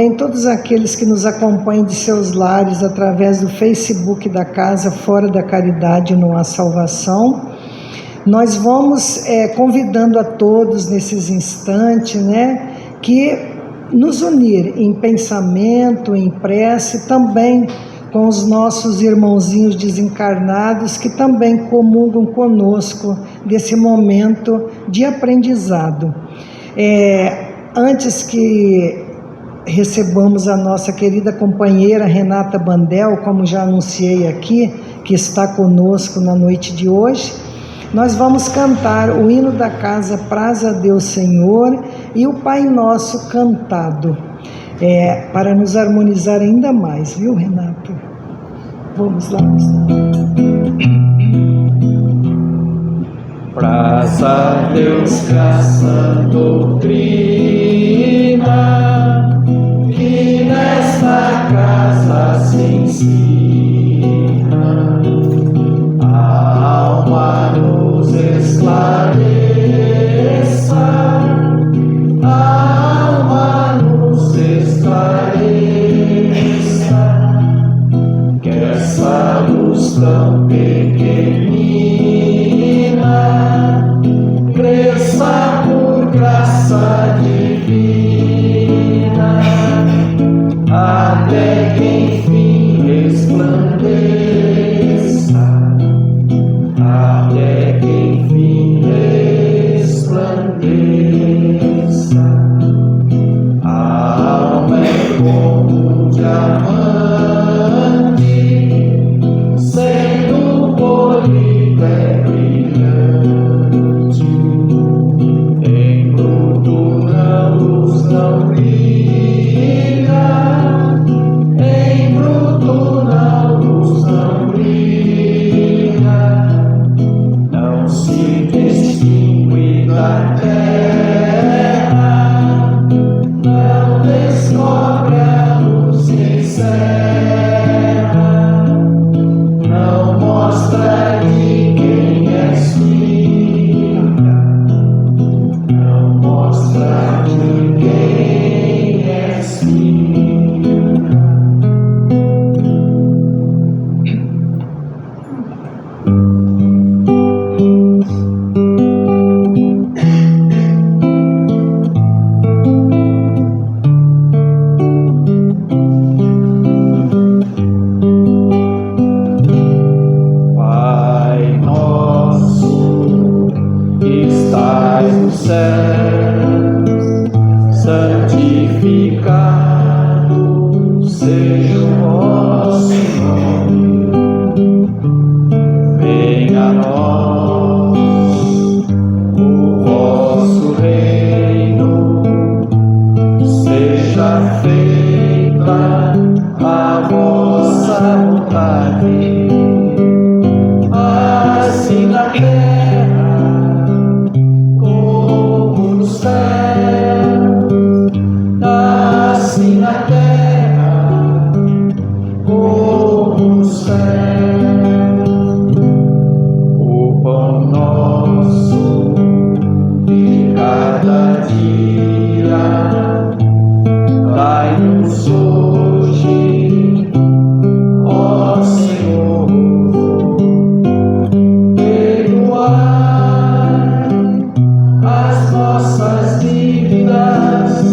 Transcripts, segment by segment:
Em todos aqueles que nos acompanham de seus lares através do Facebook da Casa Fora da Caridade Não Há Salvação, nós vamos convidando a todos nesses instantes, que nos unir em pensamento, em prece, também com os nossos irmãozinhos desencarnados que também comungam conosco desse momento de aprendizado. Antes que recebamos a nossa querida companheira Renata Bandel, como já anunciei aqui, que está conosco na noite de hoje, nós vamos cantar o hino da casa Praze a Deus Senhor e o Pai Nosso cantado, para nos harmonizar ainda mais, viu, Renato? Vamos lá. Praze a Deus, graça, doutrina, que nesta casa se ensina, a alma nos esclareça, a alma nos esclareça, que essa luz tão pequenina cresça por graça divina, até que enfim resplandeça, até que enfim resplandeça. A alma é como um diamante, sendo polida é brilhante, em bruto na luz não brilha, em bruto na luz não brilha, não se distingue da terra, não descobre a luz que encerra, não mostra de quem é filha, não mostra de quem é filha. Pai nosso, que estais nos céus, santificado seja o vosso nome. Venha a nós o vosso reino, seja feita a vossa vontade, assim na terra como no céu, assim na terra como no céu. O pão nosso de cada dia dai-nos hoje, ó Senhor. Perdoai as nossas dívidas,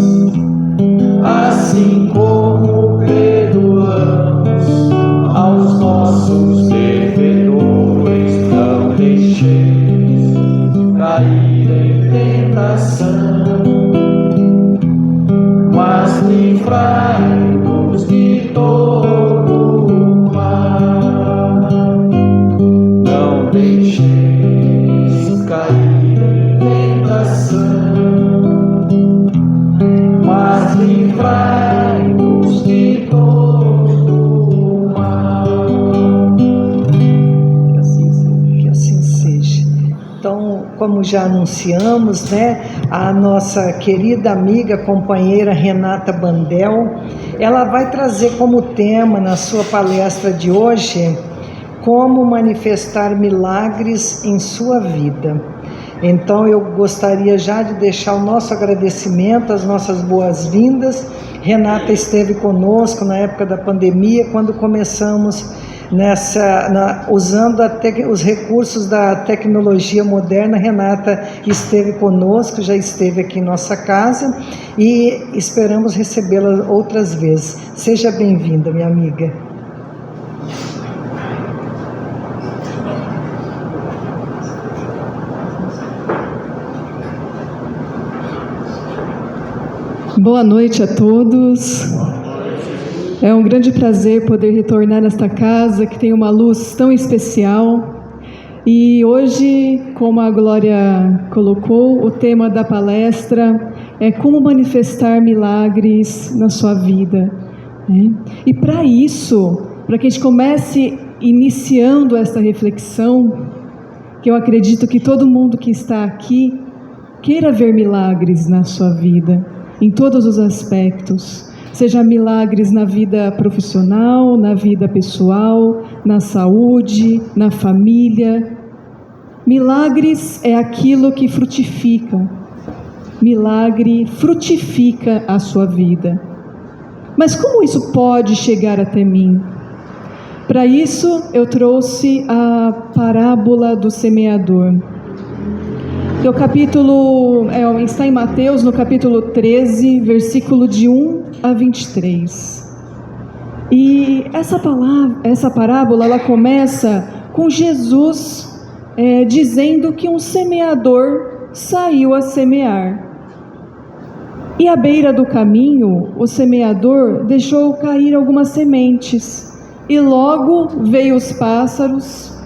assim como perdoamos aos nossos devedores. Não deixeis cair em tentação, mas livrai-nos de todo o mal. Não deixeis cair em tentação, mas livrai-nos de todo o mal. Que assim seja, que assim seja. Então, como já anunciamos, a nossa querida amiga, companheira Renata Bandel, ela vai trazer como tema na sua palestra de hoje como manifestar milagres em sua vida. Então eu gostaria já de deixar o nosso agradecimento, as nossas boas-vindas. Renata esteve conosco na época da pandemia, quando começamos usando os recursos da tecnologia moderna. Renata esteve conosco, já esteve aqui em nossa casa e esperamos recebê-la outras vezes. Seja bem-vinda, minha amiga. Boa noite a todos. É um grande prazer poder retornar nesta casa que tem uma luz tão especial. E hoje, como a Glória colocou, o tema da palestra é como manifestar milagres na sua vida, né? E para isso, para que a gente comece iniciando essa reflexão, que eu acredito que todo mundo que está aqui queira ver milagres na sua vida, em todos os aspectos. Seja milagres na vida profissional, na vida pessoal, na saúde, na família. Milagres é aquilo que frutifica. Milagre frutifica a sua vida. Mas como isso pode chegar até mim? Para isso, eu trouxe a parábola do semeador. O capítulo está em Mateus, no capítulo 13, versículo de 1 a 23. E essa parábola, ela começa com Jesus dizendo que um semeador saiu a semear. E à beira do caminho, o semeador deixou cair algumas sementes. E logo veio os pássaros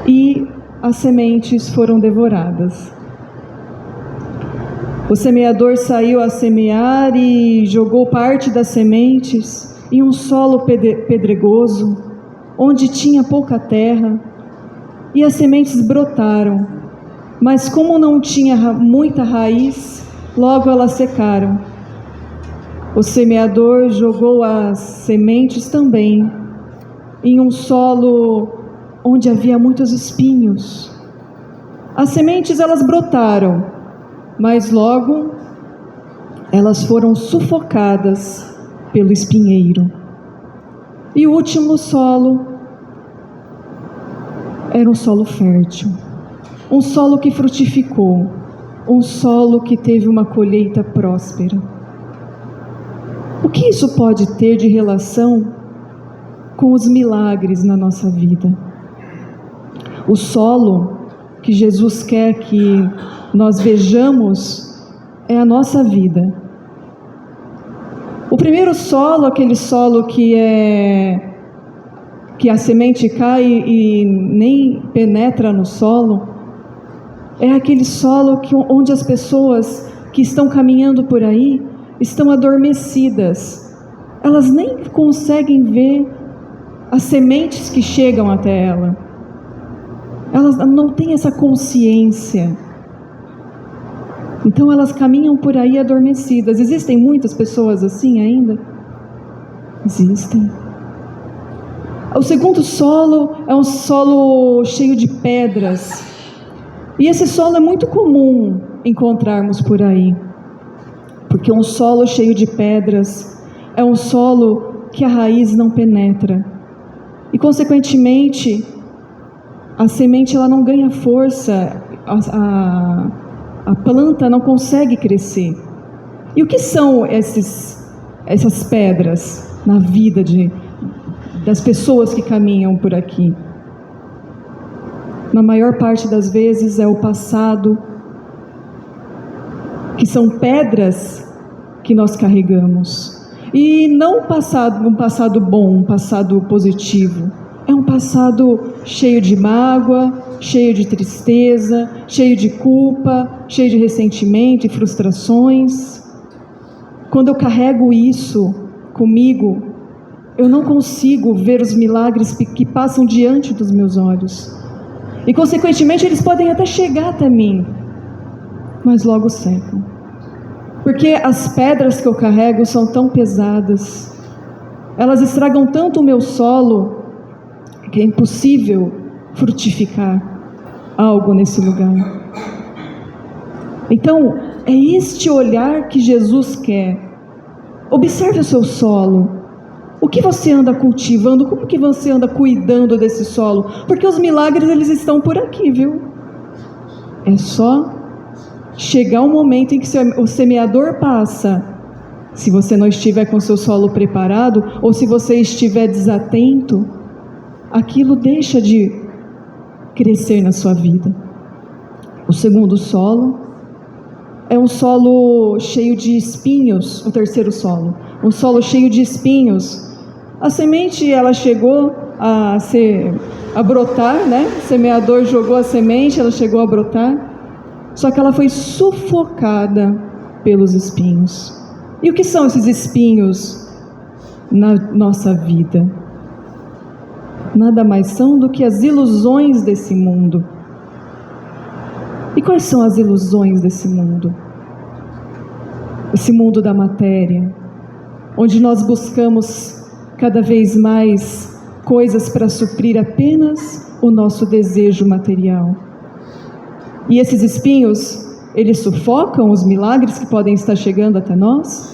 e as sementes foram devoradas. O semeador saiu a semear e jogou parte das sementes em um solo pedregoso, onde tinha pouca terra, e as sementes brotaram, mas como não tinha muita raiz, logo elas secaram. O semeador jogou as sementes também em um solo onde havia muitos espinhos. As sementes, elas brotaram, mas logo elas foram sufocadas pelo espinheiro. E o último solo era um solo fértil, um solo que frutificou, um solo que teve uma colheita próspera. O que isso pode ter de relação com os milagres na nossa vida? O solo que Jesus quer que nós vejamos é a nossa vida. O primeiro solo, aquele solo que a semente cai e nem penetra no solo, é aquele solo onde as pessoas que estão caminhando por aí estão adormecidas. Elas nem conseguem ver as sementes que chegam até ela. Elas não têm essa consciência. Então elas caminham por aí adormecidas. Existem muitas pessoas assim ainda? Existem. O segundo solo é um solo cheio de pedras. E esse solo é muito comum encontrarmos por aí. Porque um solo cheio de pedras é um solo que a raiz não penetra. E consequentemente, a semente ela não ganha força, a planta não consegue crescer. E o que são essas pedras na vida das pessoas que caminham por aqui? Na maior parte das vezes é o passado, que são pedras que nós carregamos. E não um passado bom, um passado positivo. É um passado cheio de mágoa, cheio de tristeza, cheio de culpa, cheio de ressentimento e frustrações. Quando eu carrego isso comigo, eu não consigo ver os milagres que passam diante dos meus olhos. E consequentemente eles podem até chegar até mim, mas logo secam. Porque as pedras que eu carrego são tão pesadas, elas estragam tanto o meu solo, que é impossível frutificar. algo nesse lugar. Então, é este olhar que Jesus quer. Observe o seu solo. O que você anda cultivando? Como que você anda cuidando desse solo? Porque os milagres, eles estão por aqui, viu? É só chegar um momento em que o semeador passa. Se você não estiver com o seu solo preparado, ou se você estiver desatento, aquilo deixa de crescer na sua vida. O segundo solo é um solo cheio de espinhos, o terceiro solo, um solo cheio de espinhos. A semente, ela chegou a brotar, né? O semeador jogou a semente, ela chegou a brotar, só que ela foi sufocada pelos espinhos. E o que são esses espinhos na nossa vida? Nada mais são do que as ilusões desse mundo. E quais são as ilusões desse mundo? Esse mundo da matéria, onde nós buscamos cada vez mais coisas para suprir apenas o nosso desejo material. E esses espinhos, eles sufocam os milagres que podem estar chegando até nós?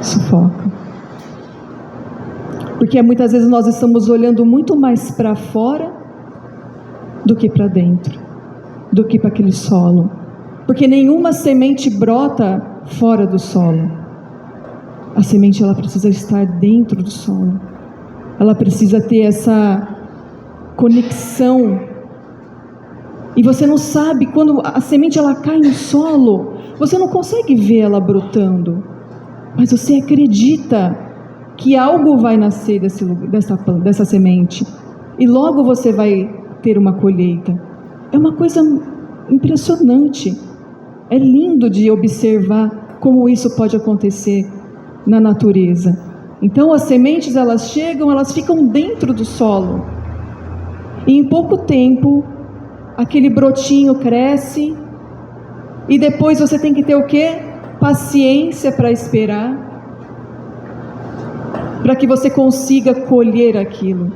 Sufocam. Porque muitas vezes nós estamos olhando muito mais para fora do que para dentro, do que para aquele solo. Porque nenhuma semente brota fora do solo. A semente, ela precisa estar dentro do solo. Ela precisa ter essa conexão. E você não sabe, quando a semente ela cai no solo, você não consegue ver ela brotando. Mas você acredita que algo vai nascer dessa semente. E logo você vai ter uma colheita. É uma coisa impressionante. É lindo de observar como isso pode acontecer na natureza. Então as sementes, elas chegam, elas ficam dentro do solo. E em pouco tempo, aquele brotinho cresce. E depois você tem que ter o quê? Paciência para esperar, para que você consiga colher aquilo.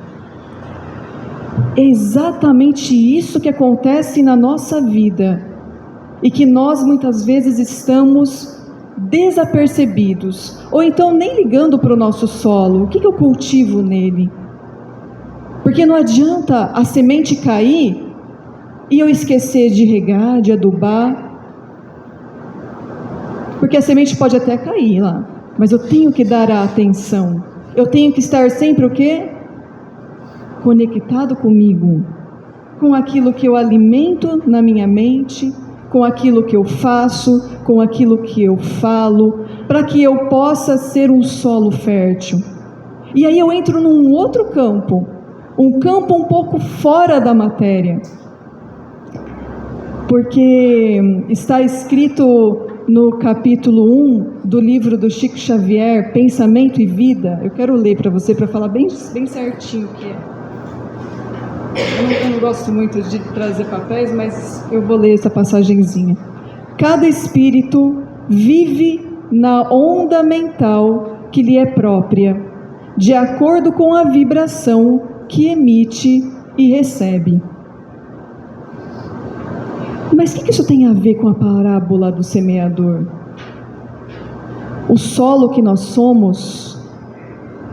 É exatamente isso que acontece na nossa vida e que nós muitas vezes estamos desapercebidos, ou então nem ligando para o nosso solo. O que eu cultivo nele? Porque não adianta a semente cair e eu esquecer de regar, de adubar. Porque a semente pode até cair lá, mas eu tenho que dar a atenção. Eu tenho que estar sempre o quê? Conectado comigo, com aquilo que eu alimento na minha mente, com aquilo que eu faço, com aquilo que eu falo, para que eu possa ser um solo fértil. E aí eu entro num outro campo, um campo um pouco fora da matéria. Porque está escrito no capítulo 1 do livro do Chico Xavier, Pensamento e Vida. Eu quero ler para você, para falar bem certinho o que é. Eu não gosto muito de trazer papéis, mas eu vou ler essa passagenzinha. Cada espírito vive na onda mental que lhe é própria, de acordo com a vibração que emite e recebe. Mas o que isso tem a ver com a parábola do semeador? O solo que nós somos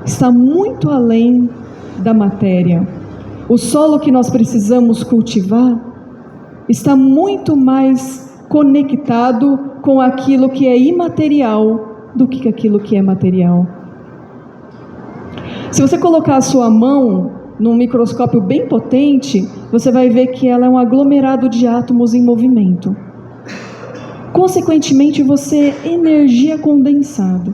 está muito além da matéria. O solo que nós precisamos cultivar está muito mais conectado com aquilo que é imaterial do que aquilo que é material. Se você colocar a sua mão num microscópio bem potente, você vai ver que ela é um aglomerado de átomos em movimento. Consequentemente, você é energia condensada.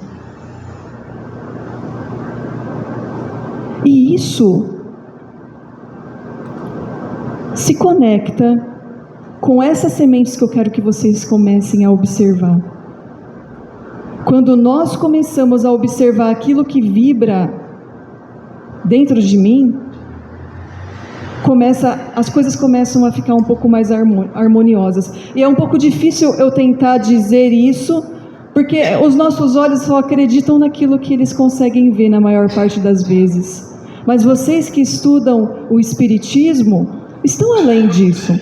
E isso se conecta com essas sementes que eu quero que vocês comecem a observar. Quando nós começamos a observar aquilo que vibra dentro de mim, as coisas começam a ficar um pouco mais harmoniosas. E é um pouco difícil eu tentar dizer isso, porque os nossos olhos só acreditam naquilo que eles conseguem ver na maior parte das vezes. Mas vocês que estudam o Espiritismo, estão além disso.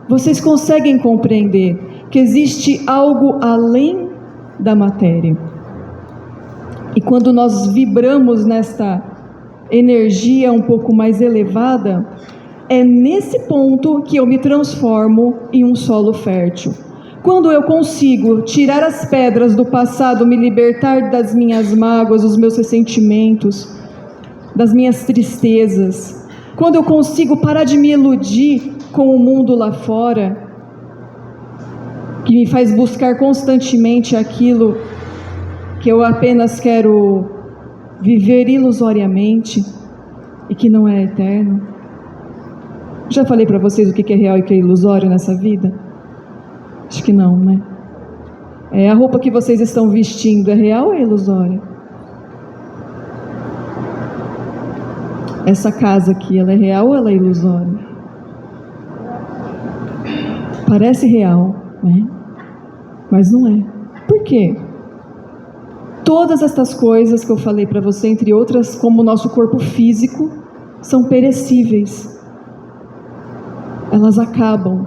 Vocês conseguem compreender que existe algo além da matéria. E quando nós vibramos nesta energia um pouco mais elevada, é nesse ponto que eu me transformo em um solo fértil. Quando eu consigo tirar as pedras do passado, me libertar das minhas mágoas, dos meus ressentimentos, das minhas tristezas, quando eu consigo parar de me iludir com o mundo lá fora, que me faz buscar constantemente aquilo que eu apenas quero viver ilusoriamente e que não é eterno. Já falei para vocês o que é real e o que é ilusório nessa vida? Acho que não, né? A roupa que vocês estão vestindo é real ou é ilusória? Essa casa aqui, ela é real ou ela é ilusória? Parece real, né? Mas não é. Por quê? Todas estas coisas que eu falei para você, entre outras, como o nosso corpo físico, são perecíveis. Elas acabam.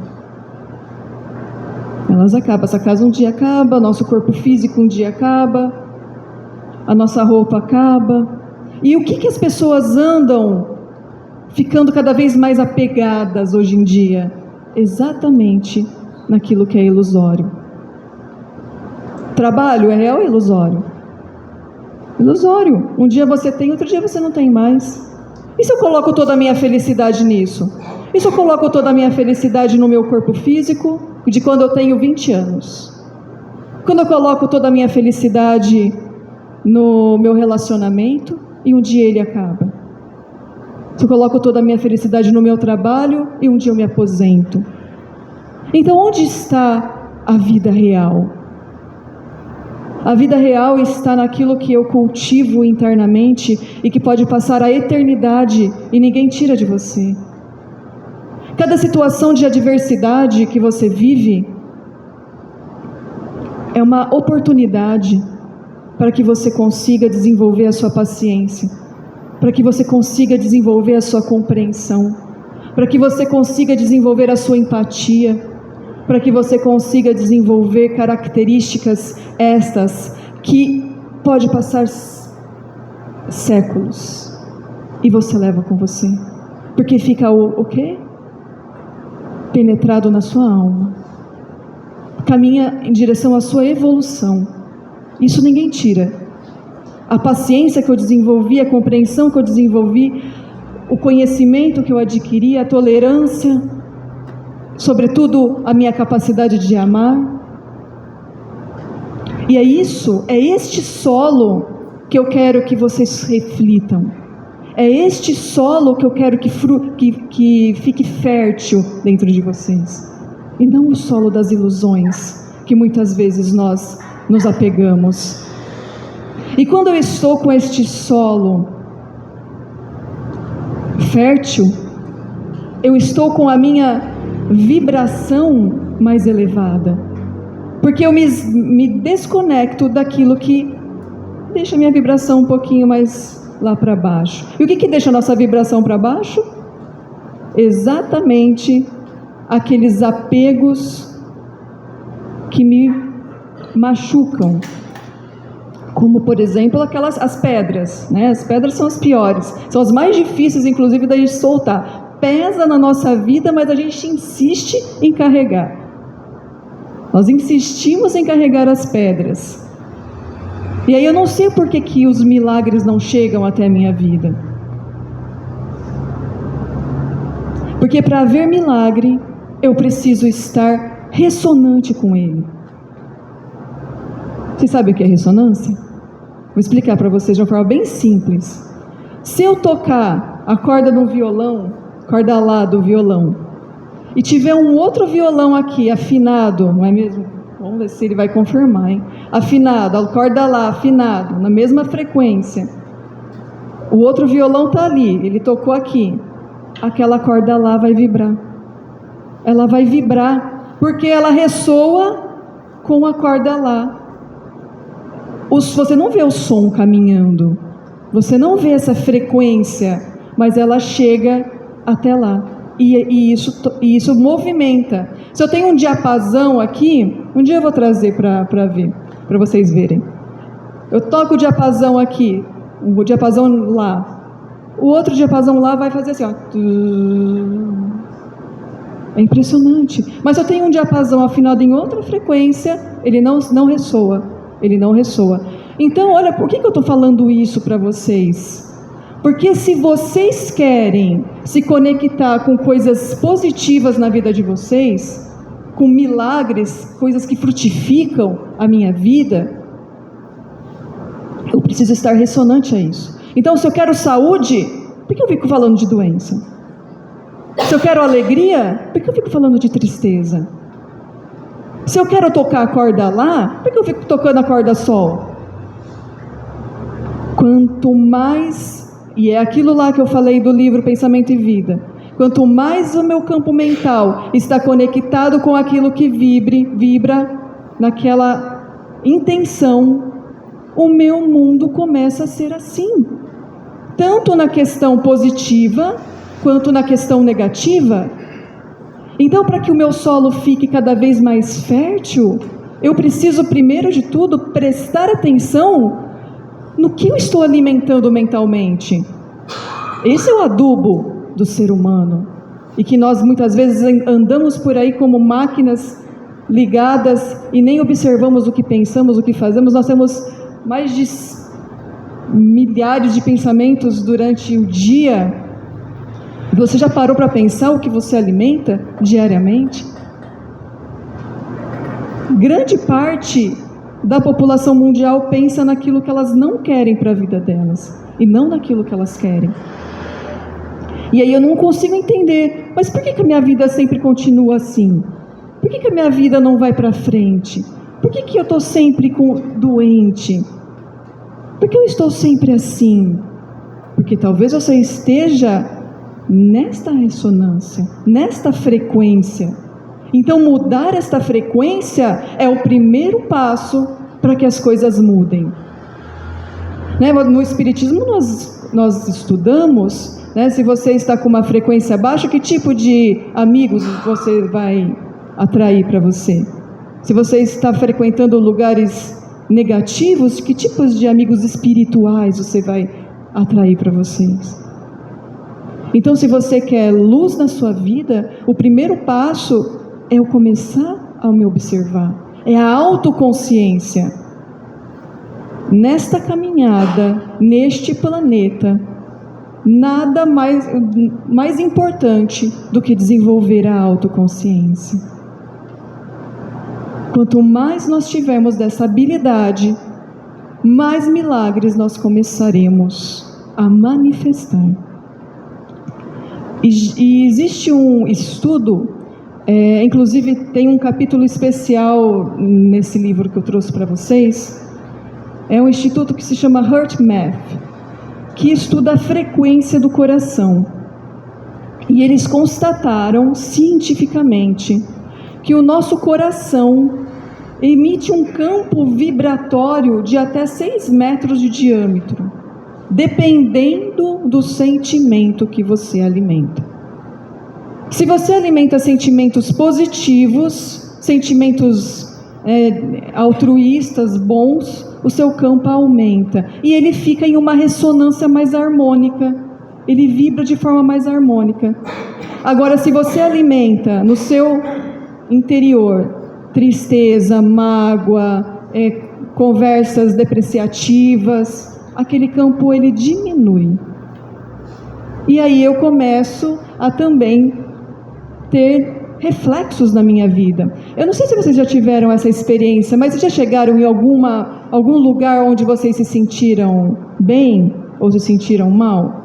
Elas acabam. Essa casa um dia acaba, nosso corpo físico um dia acaba, a nossa roupa acaba. E o que as pessoas andam ficando cada vez mais apegadas hoje em dia? Exatamente naquilo que é ilusório. Trabalho é real ou ilusório? Ilusório. Um dia você tem, outro dia você não tem mais. E se eu coloco toda a minha felicidade nisso? E se eu coloco toda a minha felicidade no meu corpo físico, de quando eu tenho 20 anos? Quando eu coloco toda a minha felicidade no meu relacionamento e um dia ele acaba? Se eu coloco toda a minha felicidade no meu trabalho e um dia eu me aposento? Então onde está a vida real? A vida real está naquilo que eu cultivo internamente e que pode passar a eternidade e ninguém tira de você. Cada situação de adversidade que você vive é uma oportunidade para que você consiga desenvolver a sua paciência, para que você consiga desenvolver a sua compreensão, para que você consiga desenvolver a sua empatia, para que você consiga desenvolver características estas que pode passar séculos e você leva com você, porque fica o quê? Penetrado na sua alma, caminha em direção à sua evolução. Isso ninguém tira. A paciência que eu desenvolvi, a compreensão que eu desenvolvi, o conhecimento que eu adquiri, a tolerância, sobretudo a minha capacidade de amar. E é isso, é este solo que eu quero que vocês reflitam. É este solo que eu quero que fique fértil dentro de vocês. E não o solo das ilusões, que muitas vezes nós nos apegamos. E quando eu estou com este solo fértil, eu estou com a minha vibração mais elevada, porque eu me desconecto daquilo que deixa a minha vibração um pouquinho mais lá para baixo. E o que deixa a nossa vibração para baixo? Exatamente aqueles apegos que me machucam, como por exemplo as pedras, né? As pedras são as piores, são as mais difíceis inclusive da gente soltar. Pesa na nossa vida, mas a gente insiste em carregar. Nós insistimos em carregar as pedras. E aí eu não sei por que os milagres não chegam até a minha vida. Porque para haver milagre, eu preciso estar ressonante com ele. Você sabe o que é ressonância? Vou explicar para vocês de uma forma bem simples. Se eu tocar a corda do violão, corda lá do violão, e tiver um outro violão aqui, afinado, não é mesmo? Vamos ver se ele vai confirmar, hein? Afinado, a corda lá, afinado, na mesma frequência. O outro violão está ali, ele tocou aqui. Aquela corda lá vai vibrar. Ela vai vibrar, porque ela ressoa com a corda lá. Você não vê o som caminhando, você não vê essa frequência, mas ela chega até lá. E isso movimenta. Se eu tenho um diapasão aqui, um dia eu vou trazer para ver, para vocês verem. Eu toco o diapasão aqui, o diapasão lá. O outro diapasão lá vai fazer assim, ó. É impressionante. Mas eu tenho um diapasão afinado em outra frequência, ele não ressoa. Ele não ressoa. Então, olha, por que eu estou falando isso para vocês? Porque se vocês querem se conectar com coisas positivas na vida de vocês, com milagres, coisas que frutificam a minha vida, eu preciso estar ressonante a isso. Então, se eu quero saúde, por que eu fico falando de doença? Se eu quero alegria, por que eu fico falando de tristeza? Se eu quero tocar a corda lá, por que eu fico tocando a corda sol? Quanto mais, e é aquilo lá que eu falei do livro Pensamento e Vida, quanto mais o meu campo mental está conectado com aquilo que vibra naquela intenção, o meu mundo começa a ser assim. Tanto na questão positiva, quanto na questão negativa. Então, para que o meu solo fique cada vez mais fértil, eu preciso, primeiro de tudo, prestar atenção no que eu estou alimentando mentalmente. Esse é o adubo do ser humano. E que nós muitas vezes andamos por aí como máquinas ligadas e nem observamos o que pensamos, o que fazemos. Nós temos mais de milhares de pensamentos durante o dia. Você já parou para pensar o que você alimenta diariamente? Grande parte da população mundial pensa naquilo que elas não querem para a vida delas e não naquilo que elas querem. E aí eu não consigo entender, mas por que a minha vida sempre continua assim? Por que a minha vida não vai para frente? Por que eu estou sempre doente? Por que eu estou sempre assim? Porque talvez você esteja nesta ressonância, nesta frequência. Então mudar esta frequência é o primeiro passo para que as coisas mudem. Né? No Espiritismo nós estudamos, né? Se você está com uma frequência baixa, que tipo de amigos você vai atrair para você? Se você está frequentando lugares negativos, que tipos de amigos espirituais você vai atrair para vocês? Então, se você quer luz na sua vida, o primeiro passo é eu começar a me observar. É a autoconsciência. Nesta caminhada, neste planeta, nada mais importante do que desenvolver a autoconsciência. Quanto mais nós tivermos dessa habilidade, mais milagres nós começaremos a manifestar. E existe um estudo, inclusive tem um capítulo especial nesse livro que eu trouxe para vocês. É um instituto que se chama HeartMath, que estuda a frequência do coração. E eles constataram cientificamente que o nosso coração emite um campo vibratório de até 6 metros de diâmetro, dependendo do sentimento que você alimenta. Se você alimenta sentimentos positivos, sentimentos altruístas, bons, o seu campo aumenta e ele fica em uma ressonância mais harmônica, ele vibra de forma mais harmônica. Agora, se você alimenta no seu interior tristeza, mágoa, conversas depreciativas, aquele campo ele diminui. E aí eu começo a também ter reflexos na minha vida. Eu não sei se vocês já tiveram essa experiência, mas vocês já chegaram em algum lugar onde vocês se sentiram bem ou se sentiram mal?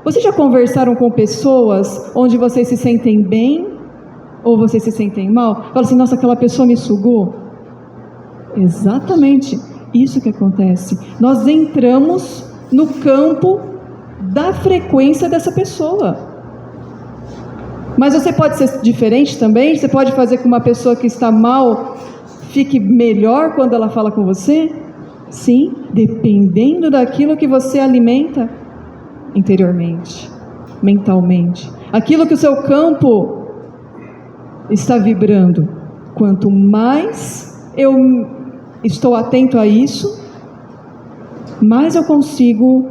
Vocês já conversaram com pessoas onde vocês se sentem bem ou vocês se sentem mal? Fala assim, nossa, aquela pessoa me sugou. Exatamente isso que acontece. Nós entramos no campo da frequência dessa pessoa. Mas você pode ser diferente também? Você pode fazer com uma pessoa que está mal fique melhor quando ela fala com você? Sim, dependendo daquilo que você alimenta interiormente. mentalmente. Aquilo que o seu campo está vibrando. Quanto mais eu estou atento a isso, mais eu consigo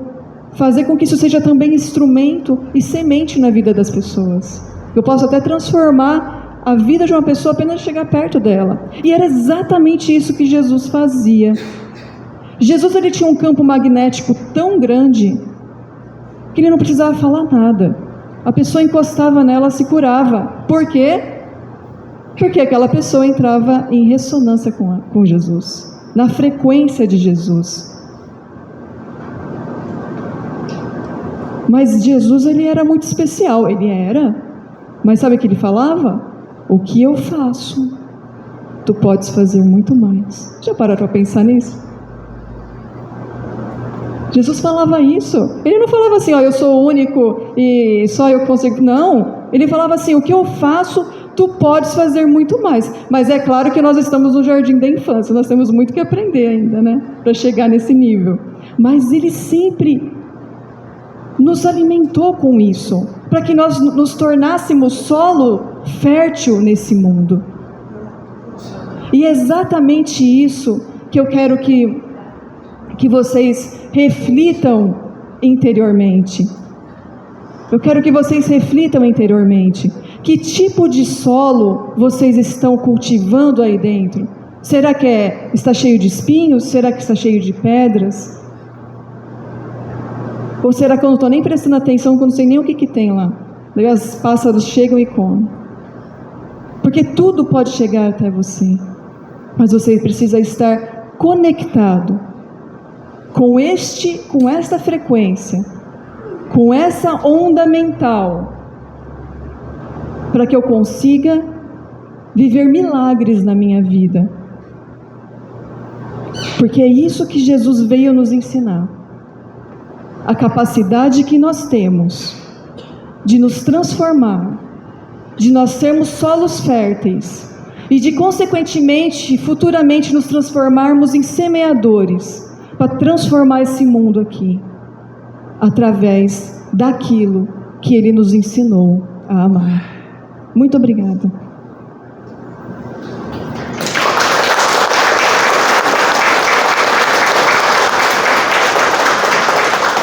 fazer com que isso seja também instrumento e semente na vida das pessoas. Eu posso até transformar a vida de uma pessoa apenas chegar perto dela. E era exatamente isso que Jesus fazia. Jesus, ele tinha um campo magnético tão grande que ele não precisava falar nada. A pessoa encostava nela, se curava. Por quê? Porque aquela pessoa entrava em ressonância com Jesus, na frequência de Jesus. Mas Jesus, ele era muito especial, ele era. Mas sabe o que ele falava? O que eu faço, tu podes fazer muito mais. Já pararam para pensar nisso? Jesus falava isso. Ele não falava assim, ó, eu sou único e só eu consigo. Não, ele falava assim, o que eu faço, tu podes fazer muito mais. Mas é claro que nós estamos no jardim da infância, nós temos muito que aprender ainda, né? Para chegar nesse nível. Mas ele sempre nos alimentou com isso, para que nós nos tornássemos solo fértil nesse mundo. E é exatamente isso que eu quero que vocês reflitam interiormente. Eu quero que vocês reflitam interiormente. Que tipo de solo vocês estão cultivando aí dentro? Será que está cheio de espinhos? Será que está cheio de pedras? Ou será que eu não estou nem prestando atenção, que eu não sei nem o que tem lá? Daí os pássaros chegam e comem. Porque tudo pode chegar até você. Mas você precisa estar conectado com esta frequência, com essa onda mental, para que eu consiga viver milagres na minha vida. Porque é isso que Jesus veio nos ensinar. A capacidade que nós temos de nos transformar, de nós sermos solos férteis e de, consequentemente, futuramente nos transformarmos em semeadores para transformar esse mundo aqui, através daquilo que Ele nos ensinou a amar. Muito obrigada.